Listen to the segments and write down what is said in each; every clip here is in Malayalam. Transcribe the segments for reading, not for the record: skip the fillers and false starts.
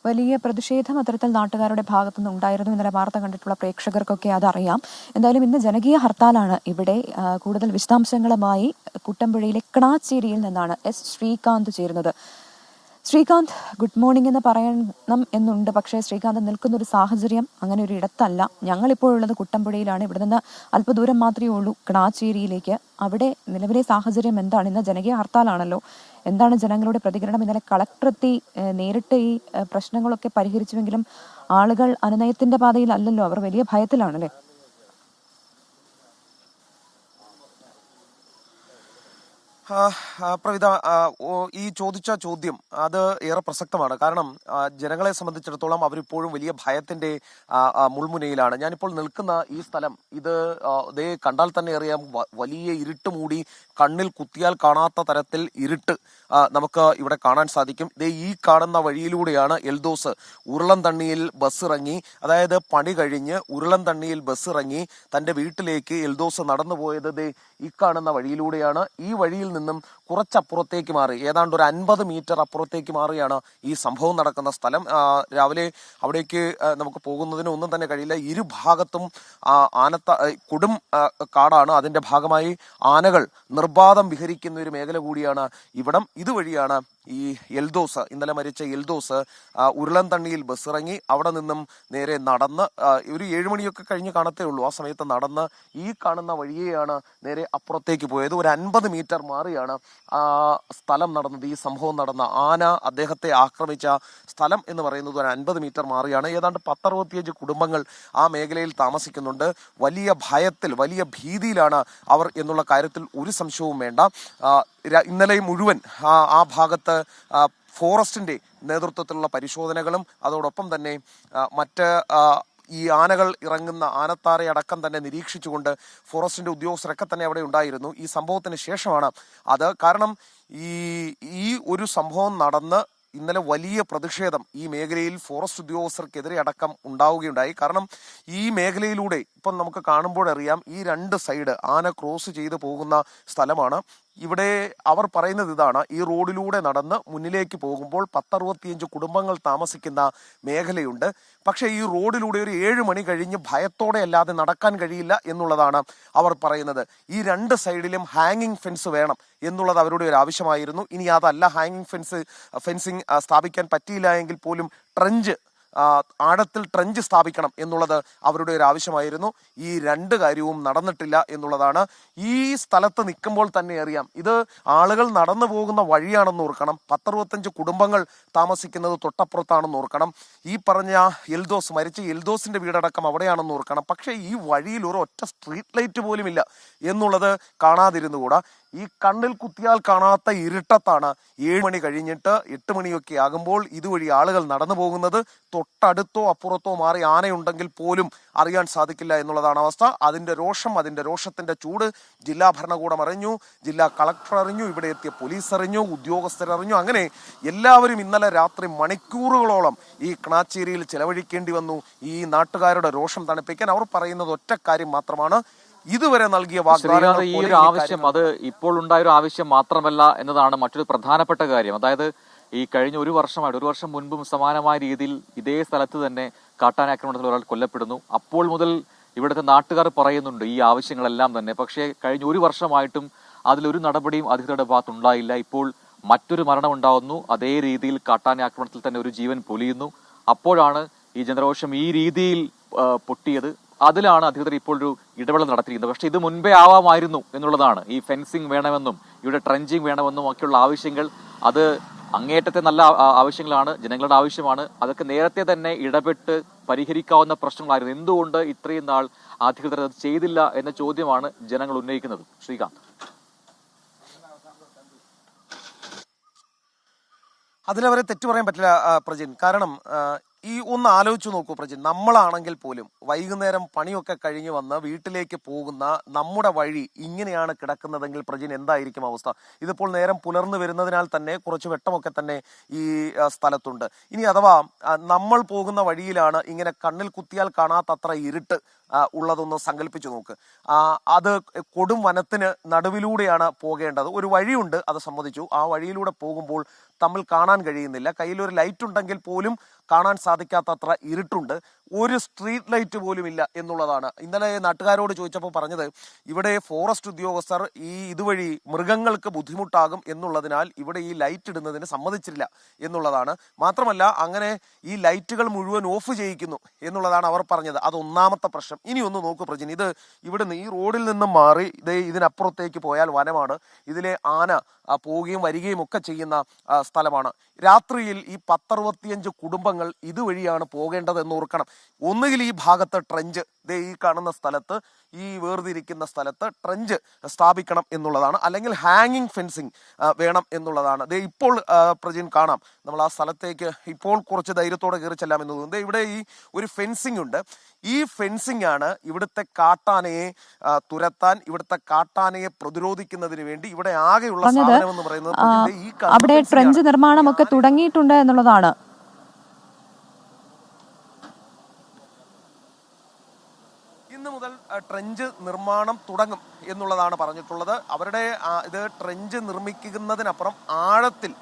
വലിയ പ്രതിഷേധം അത്തരത്തിൽ നാട്ടുകാരുടെ ഭാഗത്തുനിന്ന് ഉണ്ടായിരുന്നു. ഇന്നലെ വാർത്ത കണ്ടിട്ടുള്ള പ്രേക്ഷകർക്കൊക്കെ അതറിയാം. എന്തായാലും ഇന്ന് ജനകീയ ഹർത്താലാണ് ഇവിടെ. കൂടുതൽ വിശദാംശങ്ങളുമായി കുട്ടമ്പുഴയിലെ ക്ണാച്ചേരിയിൽ നിന്നാണ് എസ് ശ്രീകാന്ത് ചേരുന്നത്. ശ്രീകാന്ത്, ഗുഡ് മോർണിംഗ് എന്ന് പറയണം എന്നുണ്ട്. പക്ഷേ ശ്രീകാന്ത് നിൽക്കുന്ന ഒരു സാഹചര്യം അങ്ങനെ ഒരു ഇടത്തല്ല. ഞങ്ങളിപ്പോഴുള്ളത് കുട്ടമ്പുഴയിലാണ്. ഇവിടെ നിന്ന് അല്പദൂരം മാത്രമേ ഉള്ളൂ ക്ണാച്ചേരിയിലേക്ക്. അവിടെ നിലവിലെ സാഹചര്യം എന്താണ്? ഇന്ന് ജനകീയ ഹർത്താലാണല്ലോ. എന്താണ് ജനങ്ങളുടെ പ്രതികരണം? ഇന്നലെ കളക്ടറെത്തി നേരിട്ട് ഈ പ്രശ്നങ്ങളൊക്കെ പരിഹരിച്ചുവെങ്കിലും ആളുകൾ അനുനയത്തിന്റെ പാതയിൽ അല്ലല്ലോ. അവർ വലിയ ഭയത്തിലാണല്ലേ? പ്രവിത, ഈ ചോദിച്ച ചോദ്യം അത് ഏറെ പ്രസക്തമാണ്. കാരണം ജനങ്ങളെ സംബന്ധിച്ചിടത്തോളം അവരിപ്പോഴും വലിയ ഭയത്തിന്റെ മുൾമുനയിലാണ്. ഞാനിപ്പോൾ നിൽക്കുന്ന ഈ സ്ഥലം ഇത് കണ്ടാൽ തന്നെ അറിയാം, വലിയ ഇരുട്ട് മൂടി കണ്ണിൽ കുത്തിയാൽ കാണാത്ത തരത്തിൽ ഇരുട്ട് നമുക്ക് ഇവിടെ കാണാൻ സാധിക്കും. ഈ കാണുന്ന വഴിയിലൂടെയാണ് എൽദോസ് ഉരുളൻതണ്ണിയിൽ ബസ് ഇറങ്ങി, അതായത് പണി കഴിഞ്ഞ് ഉരുളൻതണ്ണിയിൽ ബസ് ഇറങ്ങി തന്റെ വീട്ടിലേക്ക് എൽദോസ് നടന്നുപോയത് ഈ കാണുന്ന വഴിയിലൂടെയാണ്. ഈ വഴിയിൽ നിന്നും കുറച്ചപ്പുറത്തേക്ക് മാറി, ഏതാണ്ട് ഒരു 50 മീറ്റർ അപ്പുറത്തേക്ക് മാറിയാണ് ഈ സംഭവം നടക്കുന്ന സ്ഥലം. രാവിലെ അവിടേക്ക് നമുക്ക് പോകുന്നതിന് ഒന്നും തന്നെ കഴിയില്ല. ഇരുഭാഗത്തും കൊടും കാടാണ്. അതിന്റെ ഭാഗമായി ആനകൾ നിർബാധം വിഹരിക്കുന്ന ഒരു മേഖല കൂടിയാണ് ഇവിടം. ഇതുവഴിയാണ് ഈ എൽദോസ്, ഇന്നലെ മരിച്ച എൽദോസ് ഉരുളൻതണ്ണിയിൽ ബസ് ഇറങ്ങി അവിടെ നിന്നും നേരെ നടന്ന്, ഒരു 7 മണിയൊക്കെ കഴിഞ്ഞ് കാണത്തേ ഉള്ളൂ, ആ സമയത്ത് നടന്ന് ഈ കാണുന്ന വഴിയെയാണ് നേരെ അപ്പുറത്തേക്ക് പോയത്. ഒരു 50 മീറ്റർ മാറിയാണ് സ്ഥലം നടന്നത്, ഈ സംഭവം നടന്ന ആന അദ്ദേഹത്തെ ആക്രമിച്ച സ്ഥലം എന്ന് പറയുന്നത് ഒരു 50 മീറ്റർ മാറിയാണ്. ഏതാണ്ട് 10-65 കുടുംബങ്ങൾ ആ മേഖലയിൽ താമസിക്കുന്നുണ്ട്. വലിയ ഭയത്തിൽ, വലിയ ഭീതിയിലാണ് അവർ എന്നുള്ള കാര്യത്തിൽ ഒരു സംശയവും വേണ്ട. ഇന്നലെ മുഴുവൻ ആ ഭാഗത്ത് ഫോറസ്റ്റിന്റെ നേതൃത്വത്തിലുള്ള പരിശോധനകളും അതോടൊപ്പം തന്നെ മറ്റ് ഈ ആനകൾ ഇറങ്ങുന്ന ആനത്താരയടക്കം തന്നെ നിരീക്ഷിച്ചുകൊണ്ട് ഫോറസ്റ്റിന്റെ ഉദ്യോഗസ്ഥരൊക്കെ തന്നെ അവിടെ ഉണ്ടായിരുന്നു. ഈ സംഭവത്തിന് ശേഷമാണ് അത്. കാരണം ഈ ഒരു സംഭവം നടന്ന് ഇന്നലെ വലിയ പ്രതിഷേധം ഈ മേഖലയിൽ ഫോറസ്റ്റ് ഉദ്യോഗസ്ഥർക്കെതിരെ അടക്കം ഉണ്ടാവുകയുണ്ടായി. കാരണം ഈ മേഖലയിലൂടെ ഇപ്പം നമുക്ക് കാണുമ്പോഴറിയാം, ഈ 2 സൈഡ് ആന ക്രോസ് ചെയ്ത് പോകുന്ന സ്ഥലമാണ്. ഇവിടെ അവർ പറയുന്നത് ഇതാണ്, ഈ റോഡിലൂടെ നടന്ന് മുന്നിലേക്ക് പോകുമ്പോൾ 10-65 കുടുംബങ്ങൾ താമസിക്കുന്ന മേഖലയുണ്ട്. പക്ഷേ ഈ റോഡിലൂടെ ഒരു 7 മണി കഴിഞ്ഞ് ഭയത്തോടെ അല്ലാതെ നടക്കാൻ കഴിയില്ല എന്നുള്ളതാണ് അവർ പറയുന്നത്. ഈ 2 സൈഡിലും ഹാങ്ങിങ് ഫെൻസ് വേണം എന്നുള്ളത് അവരുടെ ഒരു ആവശ്യമായിരുന്നു. ഇനി അതല്ല, ഫെൻസിങ് സ്ഥാപിക്കാൻ പറ്റിയില്ല എങ്കിൽ പോലും ആഴത്തിൽ ട്രഞ്ച് സ്ഥാപിക്കണം എന്നുള്ളത് അവരുടെ ഒരു ആവശ്യമായിരുന്നു. ഈ 2 കാര്യവും നടന്നിട്ടില്ല എന്നുള്ളതാണ്. ഈ സ്ഥലത്ത് നിൽക്കുമ്പോൾ തന്നെ അറിയാം, ഇത് ആളുകൾ നടന്നു പോകുന്ന വഴിയാണെന്ന് ഓർക്കണം. 10-65 കുടുംബങ്ങൾ താമസിക്കുന്നത് തൊട്ടപ്പുറത്താണെന്ന് ഓർക്കണം. ഈ പറഞ്ഞ മരിച്ച എൽദോസിന്റെ വീടടക്കം അവിടെയാണെന്ന് ഓർക്കണം. പക്ഷേ ഈ വഴിയിൽ ഒരു ഒറ്റ സ്ട്രീറ്റ് ലൈറ്റ് പോലും ഇല്ല എന്നുള്ളത് കാണാതിരുന്നുകൂടാ. ഈ കണ്ണിൽ കുത്തിയാൽ കാണാത്ത ഇരുട്ടത്താണ് 7 മണി കഴിഞ്ഞിട്ട് 8 മണിയൊക്കെ ആകുമ്പോൾ ഇതുവഴി ആളുകൾ നടന്നു പോകുന്നത്. തൊട്ടടുത്തോ അപ്പുറത്തോ മാറി ആനയുണ്ടെങ്കിൽ പോലും അറിയാൻ സാധിക്കില്ല എന്നുള്ളതാണ് അവസ്ഥ. അതിന്റെ രോഷത്തിന്റെ ചൂട് ജില്ലാ ഭരണകൂടം അറിഞ്ഞു, ജില്ലാ കളക്ടർ അറിഞ്ഞു, ഇവിടെ എത്തിയ പോലീസ് അറിഞ്ഞു, ഉദ്യോഗസ്ഥരറിഞ്ഞു. അങ്ങനെ എല്ലാവരും ഇന്നലെ രാത്രി മണിക്കൂറുകളോളം ഈ ക്ണാച്ചേരിയിൽ ചെലവഴിക്കേണ്ടി വന്നു ഈ നാട്ടുകാരുടെ രോഷം തണുപ്പിക്കാൻ. അവർ പറയുന്നത് ഒറ്റ കാര്യം മാത്രമാണ്, ഇതുവരെ നൽകിയ വാഗ്ദാനങ്ങൾ. ഈ ഒരു ആവശ്യം അത് ഇപ്പോൾ ഉണ്ടായ ഒരു ആവശ്യം മാത്രമല്ല എന്നതാണ് മറ്റൊരു പ്രധാനപ്പെട്ട കാര്യം. അതായത് ഈ കഴിഞ്ഞ 1 വർഷം മുൻപും സമാനമായ രീതിയിൽ ഇതേ സ്ഥലത്ത് തന്നെ കാട്ടാനാക്രമണത്തിൽ ഒരാൾ കൊല്ലപ്പെടുന്നു. അപ്പോൾ മുതൽ ഇവിടുത്തെ നാട്ടുകാർ പറയുന്നുണ്ട് ഈ ആവശ്യങ്ങളെല്ലാം തന്നെ. പക്ഷേ കഴിഞ്ഞ 1 വർഷമായിട്ടും അതിലൊരു നടപടിയും അധികൃതരുടെ ഭാഗത്തുണ്ടായില്ല. ഇപ്പോൾ മറ്റൊരു മരണം ഉണ്ടാവുന്നു, അതേ രീതിയിൽ കാട്ടാനാക്രമണത്തിൽ തന്നെ ഒരു ജീവൻ പൊലിയുന്നു. അപ്പോഴാണ് ഈ ജനരോഷം ഈ രീതിയിൽ പൊട്ടിയത്. അതിലാണ് അധികൃതർ ഇപ്പോൾ ഒരു ഇടപെടൽ നടത്തിയിരിക്കുന്നത്. പക്ഷെ ഇത് മുൻപേ ആവാമായിരുന്നു എന്നുള്ളതാണ്. ഈ ഫെൻസിങ് വേണമെന്നും ഇവിടെ ട്രെഞ്ചിങ് വേണമെന്നും ഒക്കെയുള്ള ആവശ്യങ്ങൾ അത് അങ്ങേയറ്റത്തെ നല്ല ആവശ്യങ്ങളാണ്, ജനങ്ങളുടെ ആവശ്യമാണ്. അതൊക്കെ നേരത്തെ തന്നെ ഇടപെട്ട് പരിഹരിക്കാവുന്ന പ്രശ്നങ്ങളായിരുന്നു. എന്തുകൊണ്ട് ഇത്രയും നാൾ അധികൃതർ അത് ചെയ്തില്ല എന്ന ചോദ്യമാണ് ജനങ്ങൾ ഉന്നയിക്കുന്നത്. ശ്രീകാന്ത്, അതിലവരെ തെറ്റു പറയാൻ പറ്റില്ല പ്രജിൻ. കാരണം ഒന്ന് ആലോചിച്ചു നോക്കൂ പ്രജിൻ, നമ്മളാണെങ്കിൽ പോലും വൈകുന്നേരം പണിയൊക്കെ കഴിഞ്ഞ് വന്ന് വീട്ടിലേക്ക് പോകുന്ന നമ്മുടെ വഴി ഇങ്ങനെയാണ് കിടക്കുന്നതെങ്കിൽ പ്രജിൻ എന്തായിരിക്കും അവസ്ഥ? ഇതിപ്പോൾ നേരം പുലർന്നു വരുന്നതിനാൽ തന്നെ കുറച്ച് വെട്ടമൊക്കെ തന്നെ ഈ സ്ഥലത്തുണ്ട്. ഇനി അഥവാ നമ്മൾ പോകുന്ന വഴിയിലാണ് ഇങ്ങനെ കണ്ണിൽ കുത്തിയാൽ കാണാത്തത്ര ഇരുട്ട് ഉള്ളതൊന്ന് സങ്കല്പിച്ചു നോക്ക്. അത് കൊടും വനത്തിന് നടുവിലൂടെയാണ് പോകേണ്ടത്. ഒരു വഴിയുണ്ട്, അത് സമ്മതിച്ചു. ആ വഴിയിലൂടെ പോകുമ്പോൾ തമ്മിൽ കാണാൻ കഴിയുന്നില്ല. കയ്യിലൊരു ലൈറ്റ് ഉണ്ടെങ്കിൽ പോലും കാണാൻ സാധിക്കാത്തത്ര ഇരുട്ടുണ്ട്. ഒരു സ്ട്രീറ്റ് ലൈറ്റ് പോലും ഇല്ല എന്നുള്ളതാണ്. ഇന്നലെ നാട്ടുകാരോട് ചോദിച്ചപ്പോൾ പറഞ്ഞത് ഇവിടെ ഫോറസ്റ്റ് ഉദ്യോഗസ്ഥർ ഇതുവഴി മൃഗങ്ങൾക്ക് ബുദ്ധിമുട്ടാകും എന്നുള്ളതിനാൽ ഇവിടെ ഈ ലൈറ്റ് ഇടുന്നതിന് സമ്മതിച്ചില്ല എന്നുള്ളതാണ്. മാത്രമല്ല അങ്ങനെ ഈ ലൈറ്റുകൾ മുഴുവൻ ഓഫ് ചെയ്യിക്കുന്നു എന്നുള്ളതാണ് അവർ പറഞ്ഞത്. അത് ഒന്നാമത്തെ പ്രശ്നം. ഇനി ഒന്ന് നോക്കൂ പ്രജിൻ, ഇത് ഇവിടുന്ന് ഈ റോഡിൽ നിന്നും മാറി ഇതിനപ്പുറത്തേക്ക് പോയാൽ വനമാണ്. ഇതിലെ ആന പോവുകയും വരികയും ഒക്കെ ചെയ്യുന്ന സ്ഥലമാണ്. രാത്രിയിൽ ഈ 10-65 കുടുംബങ്ങൾ ഇതുവഴിയാണ് പോകേണ്ടത് എന്ന് ഓർക്കണം. ഒന്നുകിൽ ഈ ഭാഗത്ത് ട്രെഞ്ച്, ഈ കാണുന്ന സ്ഥലത്ത്, ഈ വേർതിരിക്കുന്ന സ്ഥലത്ത് ട്രെഞ്ച് സ്ഥാപിക്കണം എന്നുള്ളതാണ്, അല്ലെങ്കിൽ ഹാങ്ങിങ് ഫെൻസിങ് വേണം എന്നുള്ളതാണ്. ഇപ്പോൾ പ്രജിൻ കാണാം, നമ്മൾ ആ സ്ഥലത്തേക്ക് ഇപ്പോൾ കുറച്ച് ധൈര്യത്തോടെ കയറി ചെല്ലാം എന്ന് തോന്നുന്നത്. ഇവിടെ ഈ ഒരു ഫെൻസിങ് ഉണ്ട്. ഈ ഫെൻസിങ് ആണ് ഇവിടുത്തെ കാട്ടാനയെ തുരത്താൻ, ഇവിടുത്തെ കാട്ടാനയെ പ്രതിരോധിക്കുന്നതിന് വേണ്ടി ഇവിടെ ആകെയുള്ള സാധനം എന്ന് പറയുന്നത് അവിടെ ട്രെഞ്ച് നിർമ്മാണമൊക്കെ തുടങ്ങിയിട്ടുണ്ട് എന്നുള്ളതാണ്. ഇന്ന് മുതൽ ട്രെഞ്ച് നിർമ്മാണം തുടങ്ങും എന്നുള്ളതാണ് പറഞ്ഞിട്ടുള്ളത്. അവരുടെ ഇത് ട്രെഞ്ച് നിർമ്മിക്കുന്നതിനപ്പുറം ആഴത്തിൽ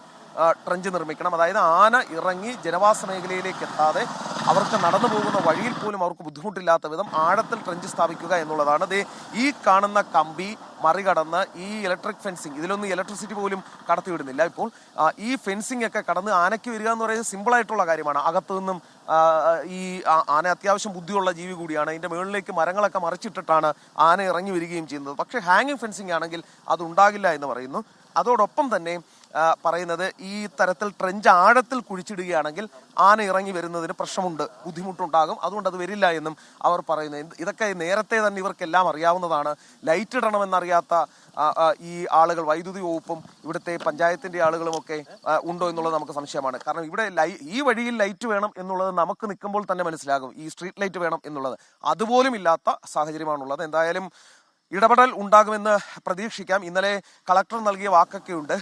ട്രെഞ്ച് നിർമ്മിക്കണം. അതായത് ആന ഇറങ്ങി ജനവാസ മേഖലയിലേക്ക് എത്താതെ അവർക്ക് നടന്നു പോകുന്ന വഴിയിൽ പോലും അവർക്ക് ബുദ്ധിമുട്ടില്ലാത്ത വിധം ആഴത്തിൽ ട്രെഞ്ച് സ്ഥാപിക്കുക എന്നുള്ളതാണ്. ഈ കാണുന്ന കമ്പി മറികടന്ന് ഈ ഇലക്ട്രിക് ഫെൻസിങ്, ഇതിലൊന്നും ഇലക്ട്രിസിറ്റി പോലും കടത്തിവിടുന്നില്ല. ഇപ്പോൾ ഈ ഫെൻസിങ് ഒക്കെ കടന്ന് ആനയ്ക്ക് വരിക എന്ന് പറയുന്നത് സിമ്പിളായിട്ടുള്ള കാര്യമാണ്. അകത്തു നിന്നും ഈ ആന അത്യാവശ്യം ബുദ്ധിയുള്ള ജീവി കൂടിയാണ്. അതിൻ്റെ മുകളിലേക്ക് മരങ്ങളൊക്കെ മറിച്ചിട്ടിട്ടാണ് ആന ഇറങ്ങി വരികയും ചെയ്യുന്നത്. പക്ഷേ ഹാങ്ങിങ് ഫെൻസിങ് ആണെങ്കിൽ അതുണ്ടാകില്ല എന്ന് പറയുന്നു. അതോടൊപ്പം തന്നെ പറയുന്നത് ഈ തരത്തിൽ ട്രെഞ്ച് ആഴത്തിൽ കുഴിച്ചിടുകയാണെങ്കിൽ ആന ഇറങ്ങി വരുന്നതിന് പ്രശ്നമുണ്ട്, ബുദ്ധിമുട്ടുണ്ടാകും. അതുകൊണ്ട് അത് വരില്ല എന്നും അവർ പറയുന്നത്. ഇതൊക്കെ നേരത്തെ തന്നെ ഇവർക്കെല്ലാം അറിയാവുന്നതാണ്. ലൈറ്റ് ഇടണമെന്നറിയാത്ത ഈ ആളുകൾ, വൈദ്യുതി വകുപ്പും ഇവിടുത്തെ പഞ്ചായത്തിന്റെ ആളുകളും ഒക്കെ ഉണ്ടോ എന്നുള്ളത് നമുക്ക് സംശയമാണ്. കാരണം ഇവിടെ ഈ വഴിയിൽ ലൈറ്റ് വേണം എന്നുള്ളത് നമുക്ക് നിൽക്കുമ്പോൾ തന്നെ മനസ്സിലാകും. ഈ സ്ട്രീറ്റ് ലൈറ്റ് വേണം എന്നുള്ളത് അതുപോലും ഇല്ലാത്ത സാഹചര്യമാണുള്ളത്. എന്തായാലും ഇടപെടൽ ഉണ്ടാകുമെന്ന് പ്രതീക്ഷിക്കാം. ഇന്നലെ കളക്ടർ നൽകിയ വാക്കൊക്കെ ഉണ്ട്.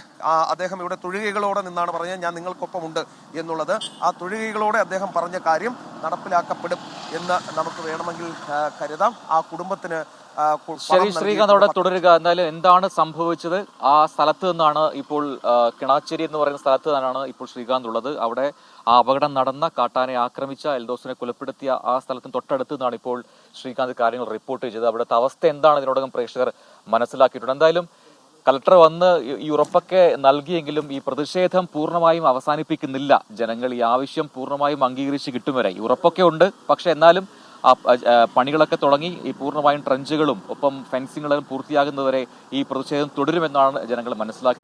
അദ്ദേഹം ഇവിടെ തൊഴുകൈകളോടെ നിന്നാണ് പറഞ്ഞത് ഞാൻ നിങ്ങൾക്കൊപ്പമുണ്ട് എന്നുള്ളത്. ആ തൊഴുകൈകളോടെ അദ്ദേഹം പറഞ്ഞ കാര്യം നടപ്പിലാക്കപ്പെടും എന്ന് നമുക്ക് വേണമെങ്കിൽ കരുതാം. ആ കുടുംബത്തിന് ശരി, ശ്രീകാന്ത് അവിടെ തുടരുക. എന്തായാലും എന്താണ് സംഭവിച്ചത്? ആ സ്ഥലത്ത് നിന്നാണ് ഇപ്പോൾ, കിണാച്ചേരി എന്ന് പറയുന്ന സ്ഥലത്ത് നിന്നാണ് ഇപ്പോൾ ശ്രീകാന്ത് ഉള്ളത്. അവിടെ ആ അപകടം നടന്ന, കാട്ടാനെ ആക്രമിച്ച, എൽദോസിനെ കൊലപ്പെടുത്തിയ ആ സ്ഥലത്തിന് തൊട്ടടുത്ത് നിന്നാണ് ഇപ്പോൾ ശ്രീകാന്ത് കാര്യങ്ങൾ റിപ്പോർട്ട് ചെയ്തത്. അവിടുത്തെ അവസ്ഥ എന്താണ് ഇതിനോടകം പ്രേക്ഷകർ മനസ്സിലാക്കിയിട്ടുണ്ട്. എന്തായാലും കളക്ടർ വന്ന് ഈ ഉറപ്പൊക്കെ നൽകിയെങ്കിലും ഈ പ്രതിഷേധം പൂർണ്ണമായും അവസാനിപ്പിക്കുന്നില്ല. ജനങ്ങൾ ഈ ആവശ്യം പൂർണ്ണമായും അംഗീകരിച്ച് കിട്ടും വരെ. ഈ ഉറപ്പൊക്കെ ഉണ്ട്, പക്ഷെ എന്നാലും പണികളൊക്കെ തുടങ്ങി. ഈ പൂർണ്ണമായും ട്രെഞ്ചുകളും ഒപ്പം ഫെൻസിങ്ങുകളും പൂർത്തിയാകുന്നതുവരെ ഈ പ്രതിഷേധം തുടരുമെന്നാണ് ജനങ്ങൾ മനസ്സിലാക്കി